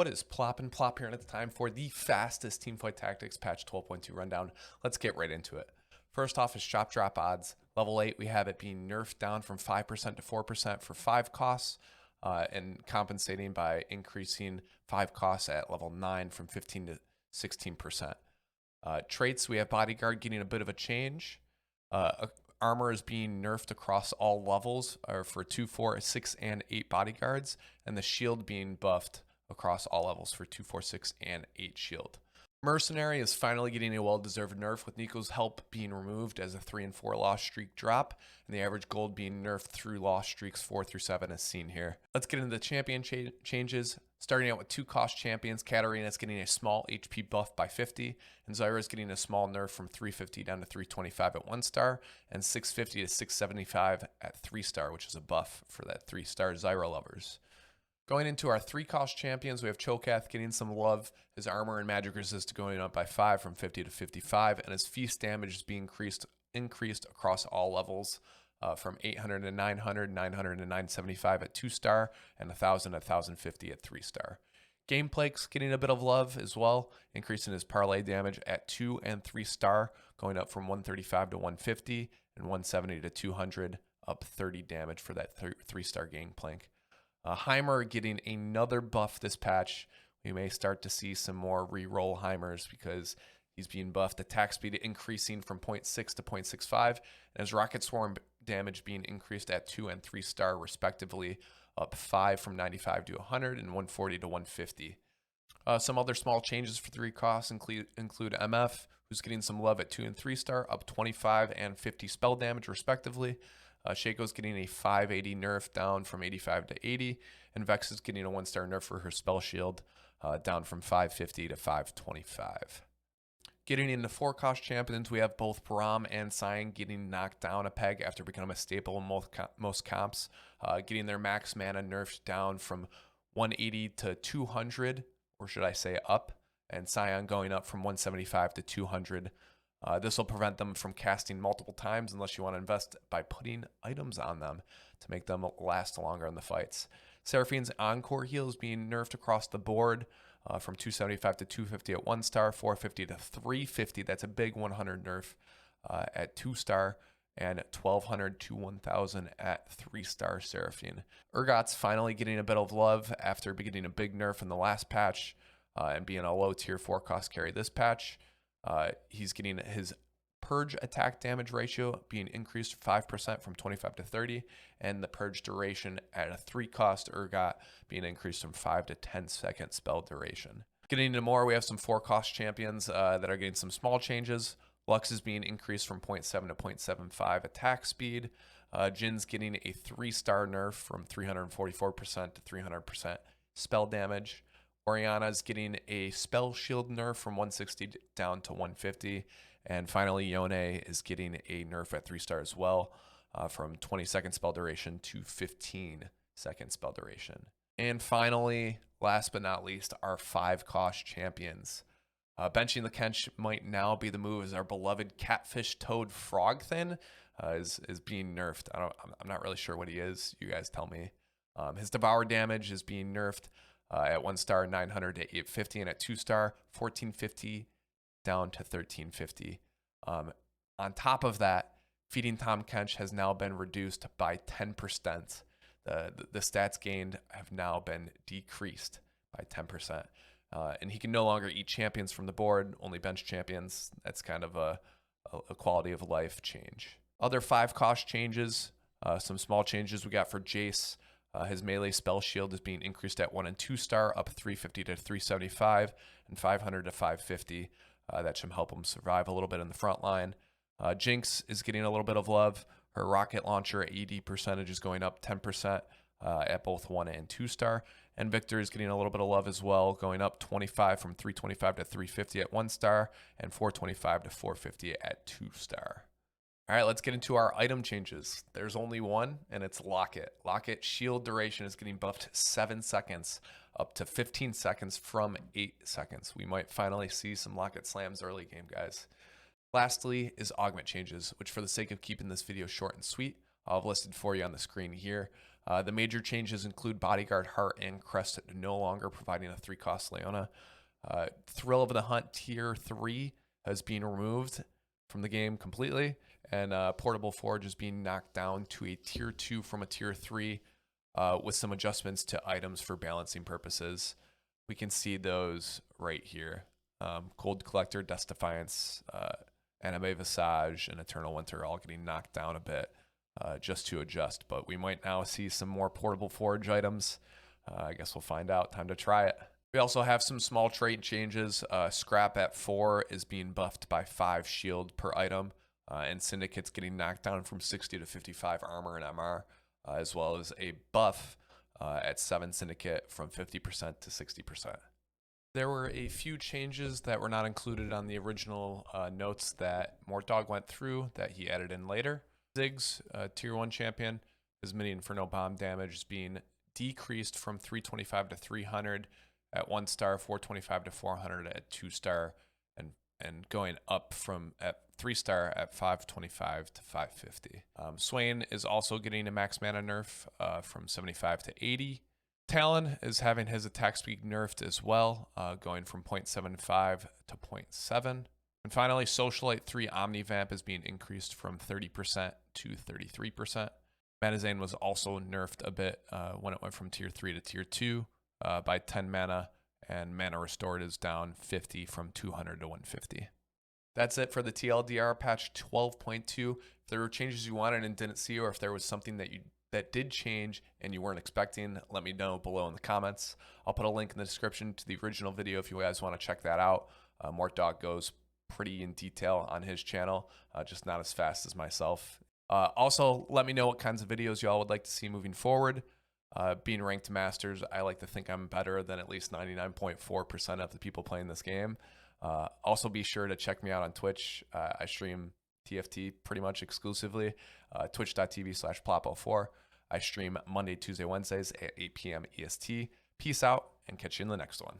What is Plop and Plop here, and it's time for the fastest Teamfight Tactics patch 12.2 rundown. Let's get right into it. First off is Shop Drop Odds. Level 8, we have it being nerfed down from 5% to 4% for 5 costs, and compensating by increasing 5 costs at level 9 from 15 to 16%. Traits, we have Bodyguard getting a bit of a change. Armor is being nerfed across all levels for 2, 4, 6, and 8 bodyguards, and the shield being buffed across all levels for 2, 4, 6, and 8 shield. Mercenary is finally getting a well-deserved nerf, with Nico's help being removed as a 3 and 4 loss streak drop, and the average gold being nerfed through loss streaks 4 through 7 as seen here. Let's get into the champion changes. Starting out with 2 cost champions, Katarina is getting a small HP buff by 50, and Zyra is getting a small nerf from 350 down to 325 at 1 star, and 650 to 675 at 3 star, which is a buff for that 3 star Zyra lovers. Going into our 3 cost champions, we have Chocath getting some love. His armor and magic resist going up by 5 from 50 to 55, and his feast damage is being increased across all levels from 800 to 900, 900 to 975 at 2 star, and 1000 to 1050 at 3 star. Gameplake's getting a bit of love as well, increasing his parlay damage at 2 and 3 star, going up from 135 to 150 and 170 to 200, up 30 damage for that 3 star Gangplank. Heimer getting another buff this patch. We may start to see some more re-roll Heimers because he's being buffed. Attack speed increasing from 0.6 to 0.65, and his Rocket Swarm damage being increased at 2 and 3 star respectively, up 5 from 95 to 100 and 140 to 150. Some other small changes for 3 costs include MF, who's getting some love at 2 and 3 star, up 25 and 50 spell damage respectively. Shaco's getting a 580 nerf down from 85 to 80, and Vex is getting a 1 star nerf for her spell shield, down from 550 to 525. Getting into 4 cost champions, we have both Braum and Cyan getting knocked down a peg after becoming a staple in most comps, getting their max mana nerfed down from 180 to 200, or should I say up, and Cyan going up from 175 to 200. This will prevent them from casting multiple times unless you want to invest by putting items on them to make them last longer in the fights. Seraphine's Encore heal is being nerfed across the board from 275 to 250 at 1 star, 450 to 350. That's a big 100 nerf at 2 star, and 1200 to 1000 at 3 star Seraphine. Ergot's finally getting a bit of love after getting a big nerf in the last patch and being a low tier 4 cost carry this patch. He's getting his purge attack damage ratio being increased 5% from 25 to 30, and the purge duration at a 3 cost Ergot being increased from 5 to 10 second spell duration. Getting into more, we have some 4 cost champions that are getting some small changes. Lux is being increased from 0.7 to 0.75 attack speed. Jin's getting a 3 star nerf from 344% to 300% spell damage. Oriana is getting a spell shield nerf from 160 down to 150. And finally, Yone is getting a nerf at 3 star as well, from 20 second spell duration to 15 second spell duration. And finally, last but not least, our 5 cost champions. Benching the Kench might now be the move, as our beloved Catfish Toad Frogthin is being nerfed. I'm not really sure what he is. You guys tell me. His Devour damage is being nerfed at 1 star, 900 to 850, and at 2 star, 1450 down to 1350. On top of that, Feeding Tom Kench has now been reduced by 10%. The stats gained have now been decreased by 10%. And he can no longer eat champions from the board, only bench champions. That's kind of a quality of life change. Other 5 cost changes, some small changes we got for Jace. His melee spell shield is being increased at 1 and 2 star, up 350 to 375 and 500 to 550. That should help him survive a little bit in the front line. Jinx is getting a little bit of love. Her rocket launcher AD percentage is going up 10% at both 1 and 2 star. And Victor is getting a little bit of love as well, going up 25 from 325 to 350 at 1 star and 425 to 450 at 2 star. All right, let's get into our item changes. There's only one, and it's Locket. Locket shield duration is getting buffed 7 seconds, up to 15 seconds from 8 seconds. We might finally see some Locket slams early game, guys. Lastly is augment changes, which for the sake of keeping this video short and sweet, I'll have listed for you on the screen here. The major changes include Bodyguard, Heart, and Crest no longer providing a 3-cost Leona. Thrill of the Hunt Tier 3 has been removed from the game completely, and Portable Forge is being knocked down to a Tier 2 from a Tier 3 with some adjustments to items for balancing purposes. We can see those right here. Cold Collector, Dust Defiance, Anime Visage, and Eternal Winter all getting knocked down a bit just to adjust. But we might now see some more Portable Forge items. I guess we'll find out. Time to try it. We also have some small trait changes. Scrap at 4 is being buffed by 5 shield per item, and Syndicate's getting knocked down from 60 to 55 armor and MR, as well as a buff at 7 Syndicate from 50% to 60%. There were a few changes that were not included on the original notes that Mortdog went through that he added in later. Ziggs, Tier 1 champion, his mini Inferno Bomb damage is being decreased from 325 to 300 at 1 star, 425 to 400 at 2 star, and going up from at 3 star at 525 to 550. Swain is also getting a max mana nerf from 75 to 80. Talon is having his attack speed nerfed as well, going from 0.75 to 0.7. And finally, Socialite 3 Omnivamp is being increased from 30% to 33%. Manazane was also nerfed a bit when it went from Tier 3 to Tier 2 by 10 mana, and Mana Restored is down 50 from 200 to 150. That's it for the TLDR patch 12.2. If there were changes you wanted and didn't see, or if there was something that did change and you weren't expecting, let me know below in the comments. I'll put a link in the description to the original video if you guys want to check that out. Mortdog goes pretty in detail on his channel, just not as fast as myself. Also, let me know what kinds of videos y'all would like to see moving forward. Being ranked masters, I like to think I'm better than at least 99.4% of the people playing this game. Also, be sure to check me out on Twitch. I stream TFT pretty much exclusively, twitch.tv/Plop04. I stream Monday, Tuesday, Wednesdays at 8 p.m. EST. Peace out, and catch you in the next one.